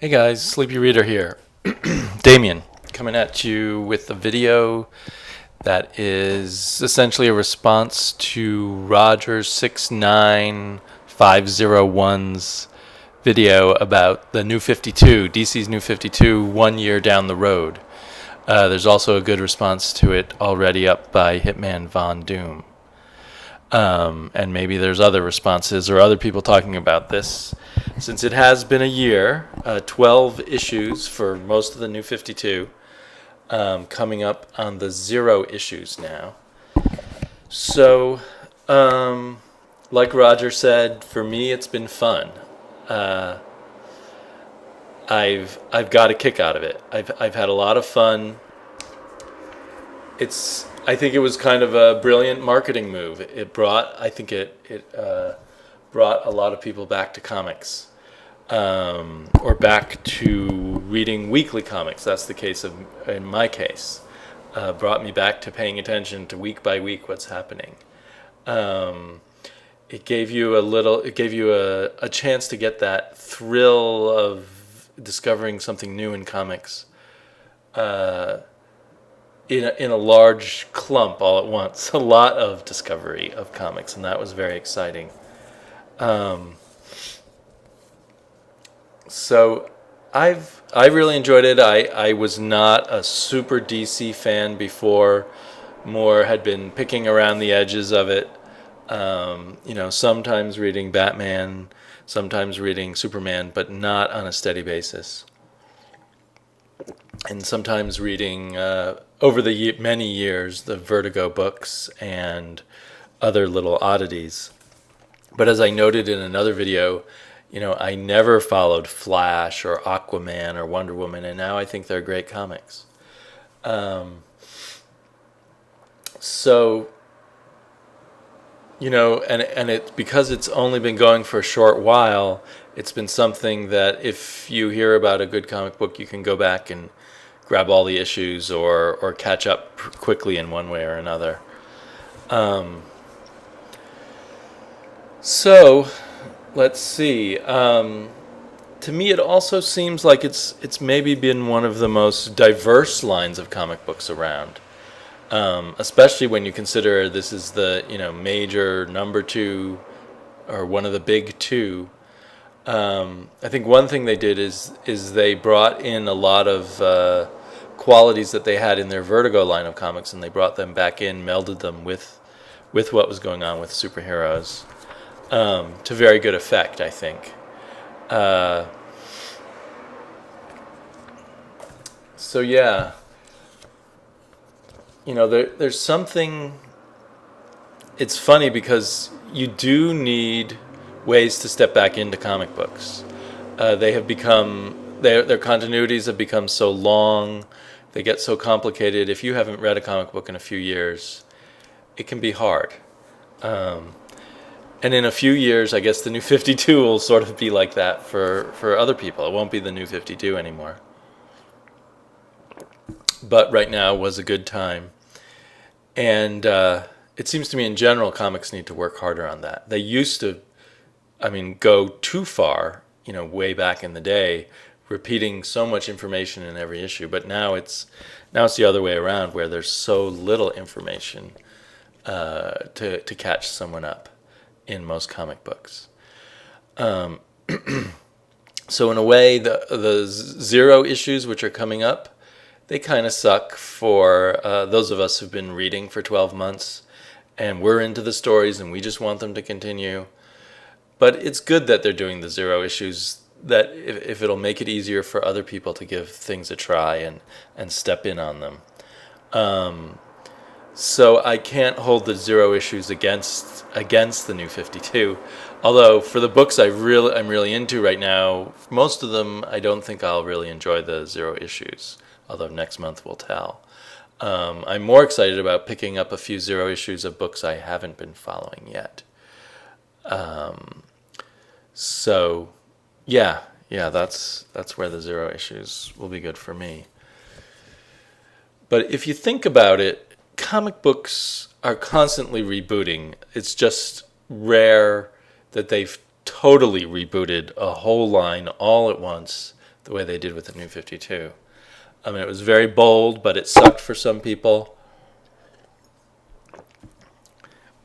Hey guys, Sleepy Reader here. Damien, coming at you with a video that is essentially a response to Roger69501's video about the new 52, DC's new 52, 1 year down the road. There's also a good response to it already up by Hitmanvondoom. And maybe there's other responses or other people talking about this. Since it has been a year, 12 issues for most of the new 52, coming up on the 0 issues now. So, like Roger said, for me it's been fun. I've got a kick out of it. I've had a lot of fun. I think it was kind of a brilliant marketing move. It brought brought a lot of people back to comics, or back to reading weekly comics. That's the case in my case. Brought me back to paying attention to week by week what's happening. It gave you a chance to get that thrill of discovering something new in comics, in a large clump all at once. A lot of discovery of comics, and that was very exciting. So I really enjoyed it. I was not a super DC fan before. More had been picking around the edges of it. Sometimes reading Batman, sometimes reading Superman, but not on a steady basis. And sometimes reading, over the many years, the Vertigo books and other little oddities. But as I noted in another video, I never followed Flash or Aquaman or Wonder Woman, and now I think they're great comics. And it, because it's only been going for a short while, it's been something that if you hear about a good comic book, you can go back and grab all the issues or catch up quickly in one way or another. So, let's see. To me, it also seems like it's maybe been one of the most diverse lines of comic books around. Especially when you consider this is the major number 2, or one of the big 2. I think one thing they did is they brought in a lot of qualities that they had in their Vertigo line of comics, and they brought them back in, melded them with what was going on with superheroes, to very good effect, I think. So yeah. There's something. It's funny because you do need ways to step back into comic books. They have become their continuities have become so long. They get so complicated. If you haven't read a comic book in a few years, it can be hard. And in a few years, I guess the new 52 will sort of be like that for other people. It won't be the new 52 anymore. But right now was a good time. And it seems to me in general, comics need to work harder on that. They used to, go too far, way back in the day, repeating so much information in every issue. But now it's the other way around, where there's so little information to catch someone up in most comic books. So in a way, the 0 issues which are coming up, they kind of suck for those of us who've been reading for 12 months, and we're into the stories and we just want them to continue. But it's good that they're doing the 0 issues, that if it'll make it easier for other people to give things a try and step in on them. So I can't hold the 0 issues against the new 52. Although for the books I'm really into right now, most of them I don't think I'll really enjoy the 0 issues. Although next month will tell. I'm more excited about picking up a few 0 issues of books I haven't been following yet. So, yeah, that's where the 0 issues will be good for me. But if you think about it, comic books are constantly rebooting. It's just rare that they've totally rebooted a whole line all at once the way they did with the New 52. I mean, it was very bold, but it sucked for some people.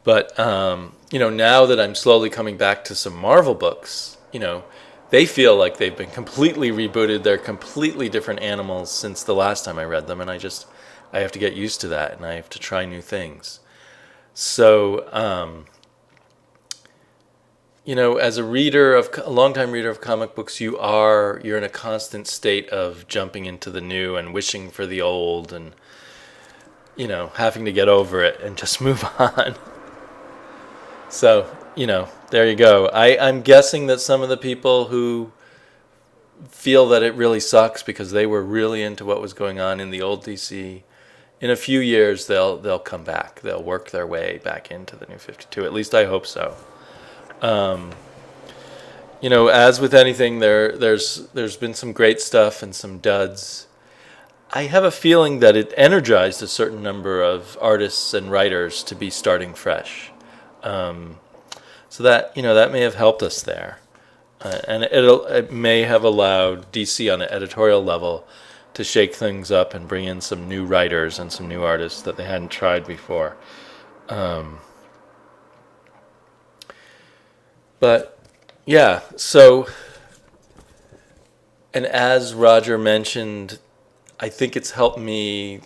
But, now that I'm slowly coming back to some Marvel books, they feel like they've been completely rebooted. They're completely different animals since the last time I read them, and I have to get used to that, and I have to try new things. So, as a longtime reader of comic books, you're in a constant state of jumping into the new and wishing for the old, and having to get over it and just move on. So, there you go. I'm guessing that some of the people who feel that it really sucks because they were really into what was going on in the old DC, in a few years they'll come back. They'll work their way back into the New 52. At least I hope so. As with anything, there's been some great stuff and some duds. I have a feeling that it energized a certain number of artists and writers to be starting fresh. So that may have helped us there, and it may have allowed DC on an editorial level to shake things up and bring in some new writers and some new artists that they hadn't tried before. But yeah, so, and as Roger mentioned, I think it's helped me.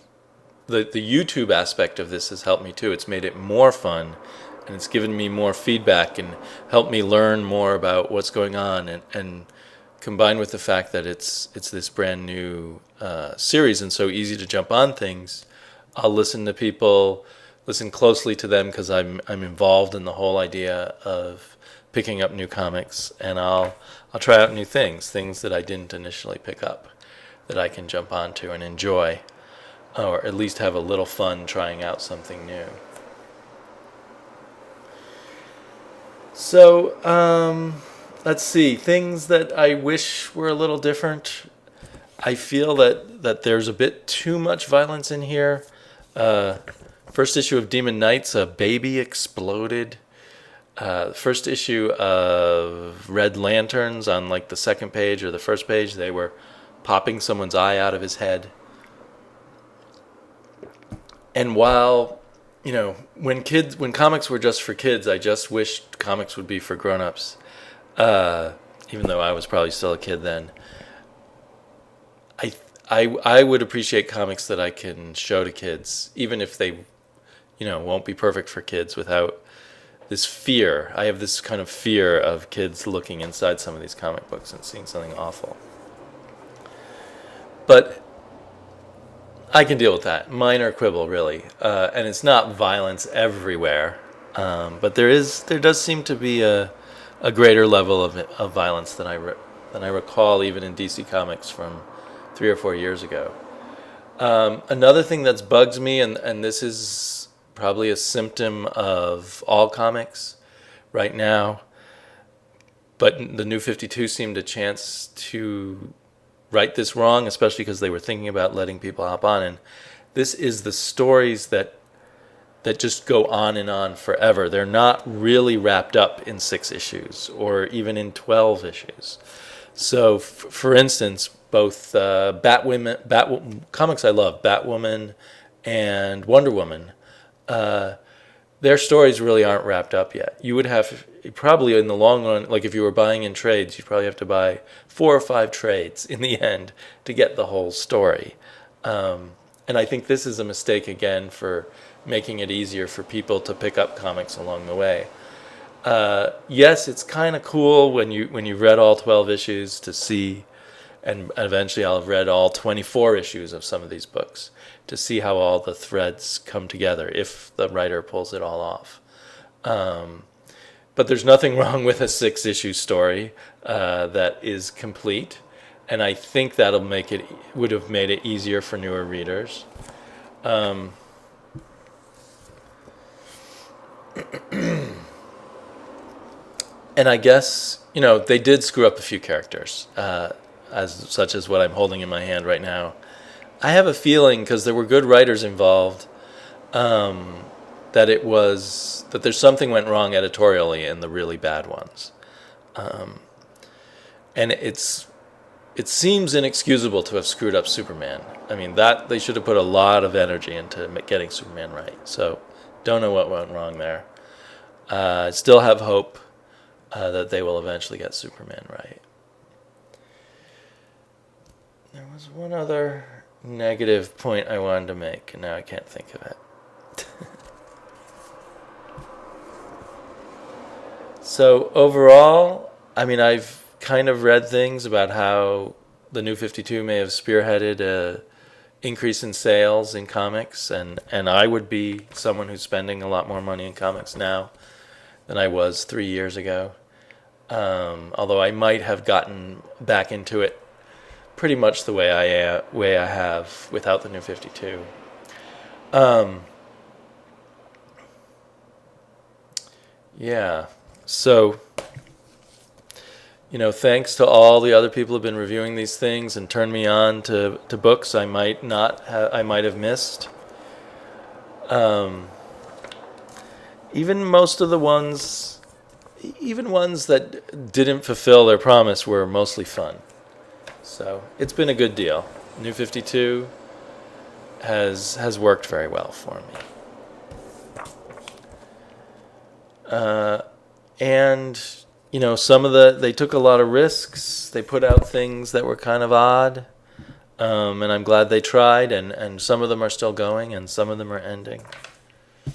The YouTube aspect of this has helped me too. It's made it more fun. And it's given me more feedback and helped me learn more about what's going on. And combined with the fact that it's this brand new series and so easy to jump on things, I'll listen to people, listen closely to them because I'm involved in the whole idea of picking up new comics, and I'll try out new things that I didn't initially pick up, that I can jump onto and enjoy, or at least have a little fun trying out something new. So, let's see. Things that I wish were a little different. I feel that there's a bit too much violence in here. First issue of Demon Knights, a baby exploded. First issue of Red Lanterns, on like the second page or the first page, they were popping someone's eye out of his head. And while when comics were just for kids, I just wished comics would be for grown-ups. Even though I was probably still a kid then. I would appreciate comics that I can show to kids, even if they, won't be perfect for kids, without this fear. I have this kind of fear of kids looking inside some of these comic books and seeing something awful. But I can deal with that. Minor quibble, really. And it's not violence everywhere. But there does seem to be a greater level of violence than I recall even in DC Comics from 3 or 4 years ago. Another thing that's bugs me, and this is probably a symptom of all comics right now, but the New 52 seemed a chance to right this wrong, especially because they were thinking about letting people hop on. And this is the stories that just go on and on forever. They're not really wrapped up in 6 issues or even in 12 issues. So, for instance, both comics I love, Batwoman and Wonder Woman, their stories really aren't wrapped up yet. You would have, probably in the long run, like if you were buying in trades, you'd probably have to buy 4 or 5 trades in the end to get the whole story. And I think this is a mistake again for making it easier for people to pick up comics along the way. Yes, it's kind of cool when you've read all 12 issues to see, and eventually I'll have read all 24 issues of some of these books to see how all the threads come together if the writer pulls it all off. But there's nothing wrong with a 6-issue story that is complete, and I think would have made it easier for newer readers. And I guess, they did screw up a few characters, such as what I'm holding in my hand right now. I have a feeling, because there were good writers involved, that there's something went wrong editorially in the really bad ones. And it's it seems inexcusable to have screwed up Superman. I mean, that they should have put a lot of energy into getting Superman right. So, don't know what went wrong there. I still have hope that they will eventually get Superman right. There was one other negative point I wanted to make, and now I can't think of it. So overall, I mean, I've kind of read things about how the New 52 may have spearheaded a increase in sales in comics, and I would be someone who's spending a lot more money in comics now than I was 3 years ago. Although I might have gotten back into it pretty much the way I have without the New 52. Yeah. So, thanks to all the other people who've been reviewing these things and turned me on to books I might have missed. Even most of the ones, even ones that didn't fulfill their promise, were mostly fun. So it's been a good deal. New 52 has worked very well for me. And some of they took a lot of risks. They put out things that were kind of odd, and I'm glad they tried. And some of them are still going, and some of them are ending. I'm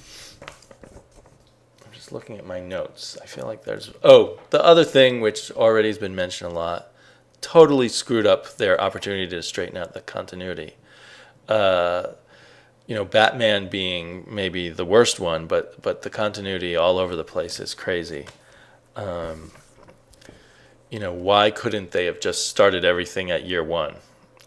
just looking at my notes. I feel like there's the other thing, which already has been mentioned a lot, totally screwed up their opportunity to straighten out the continuity. Batman being maybe the worst one, but the continuity all over the place is crazy. Why couldn't they have just started everything at year one?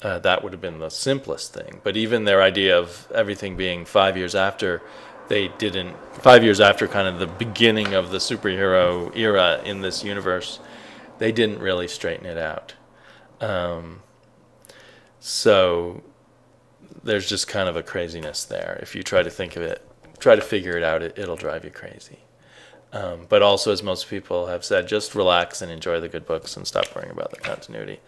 That would have been the simplest thing. But even their idea of everything being 5 years after, 5 years after kind of the beginning of the superhero era in this universe, they didn't really straighten it out. So there's just kind of a craziness there. If you try to think of it, try to figure it out, it'll drive you crazy. But also, as most people have said, just relax and enjoy the good books and stop worrying about the continuity.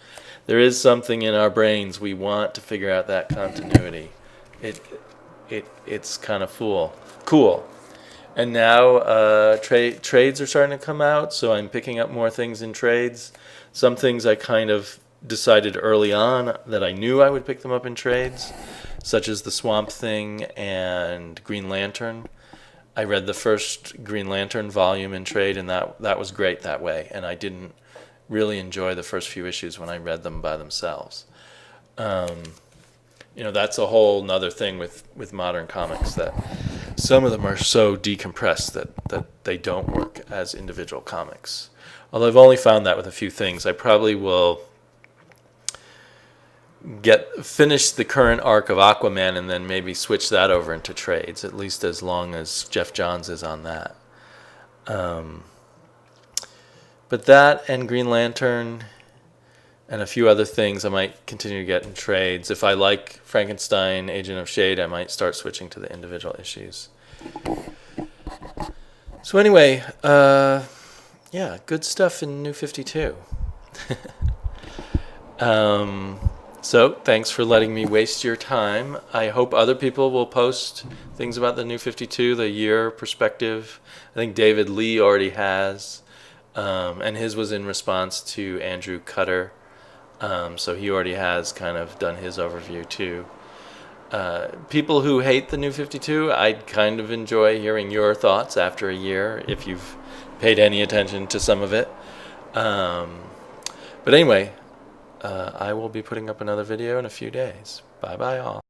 There is something in our brains, we want to figure out that continuity. It's kind of cool. And now trades are starting to come out, so I'm picking up more things in trades. Some things I kind of decided early on that I knew I would pick them up in trades, such as the Swamp Thing and Green Lantern. I read the first Green Lantern volume in trade, and that was great that way. And I didn't really enjoy the first few issues when I read them by themselves. That's a whole nother thing with modern comics, that some of them are so decompressed that they don't work as individual comics. Although I've only found that with a few things. I probably will finish the current arc of Aquaman and then maybe switch that over into trades, at least as long as Jeff Johns is on that. But that and Green Lantern and a few other things I might continue to get in trades. If I like Frankenstein, Agent of Shade, I might start switching to the individual issues. So anyway, good stuff in New 52. So thanks for letting me waste your time. I hope other people will post things about the New 52, the year perspective. I think David Lee already has, and his was in response to Andrew Cutter. So he already has kind of done his overview too. People who hate the New 52, I'd kind of enjoy hearing your thoughts after a year, if you've paid any attention to some of it. But anyway, I will be putting up another video in a few days. Bye-bye all.